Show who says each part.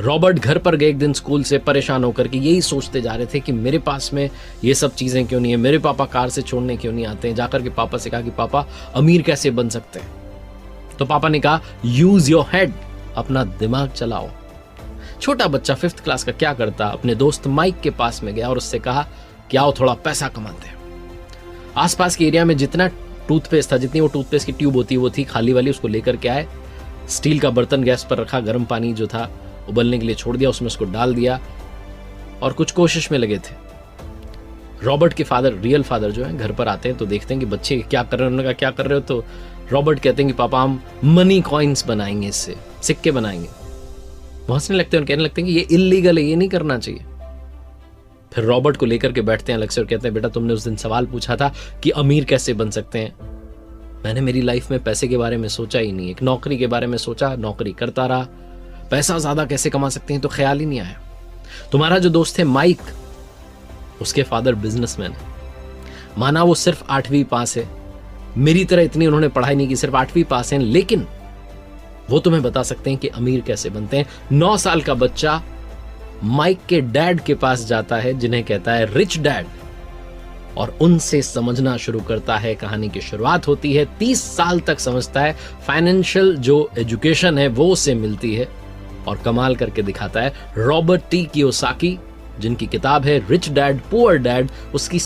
Speaker 1: Robert घर पर गए एक दिन स्कूल से परेशान होकर के यही सोचते जा रहे थे कि मेरे पास में ये सब चीजें क्यों नहीं है, मेरे पापा कार से छोड़ने क्यों नहीं आते हैं। जाकर के पापा से कहा कि पापा अमीर कैसे बन सकते हैं। तो पापा ने कहा यूज योर हेड, अपना दिमाग चलाओ। छोटा बच्चा 5th क्लास का क्या करता, अपने दोस्त माइक के पास में गया और उससे कहा कि आओ थोड़ा पैसा कमाते हैं। आसपास के एरिया में जितना टूथपेस्ट था, जितनी वो टूथपेस्ट की ट्यूब होती वो थी खाली वाली, उसको लेकर के आए। स्टील का बर्तन गैस पर रखा, गर्म पानी जो था उबलने के लिए छोड़ दिया, उसमें उसको डाल दिया और कुछ कोशिश में लगे थे। रॉबर्ट के फादर, रियल फादर जो है, घर पर आते हैं तो देखते हैं कि बच्चे क्या कर रहे हैं। उन्होंने कहा क्या कर रहे हो? तो रॉबर्ट कहते हैं कि पापा हम मनी कॉइन्स बनाएंगे, इससे सिक्के बनाएंगे। वो हंसने लगते हैं और कहने लगते हैं कि ये इल्लीगल है, ये नहीं करना चाहिए। फिर रॉबर्ट को लेकर के बैठते हैं अलग से और कहते हैं बेटा तुमने उस दिन सवाल पूछा था कि अमीर कैसे बन सकते हैं, मैंने मेरी लाइफ में पैसे के बारे में सोचा ही नहीं। एक नौकरी के बारे में सोचा, नौकरी करता रहा, पैसा ज्यादा कैसे कमा सकते हैं तो ख्याल ही नहीं आया। तुम्हारा जो दोस्त है माइक, उसके फादर बिजनेसमैन है, माना वो सिर्फ 8वीं पास है, मेरी तरह इतनी उन्होंने पढ़ाई नहीं की, सिर्फ 8वीं पास है, लेकिन वो तुम्हें बता सकते हैं कि अमीर कैसे बनते हैं। 9 साल का बच्चा माइक के डैड के पास जाता है जिन्हें कहता है रिच डैड, और उनसे समझना शुरू करता है। कहानी की शुरुआत होती है, 30 साल तक समझता है, फाइनेंशियल जो एजुकेशन है वो उसे मिलती है और कमाल करके दिखाता है। रॉबर्ट टी कियोसाकी, जिनकी किताब है रिच डैड पुअर डैड, उसकी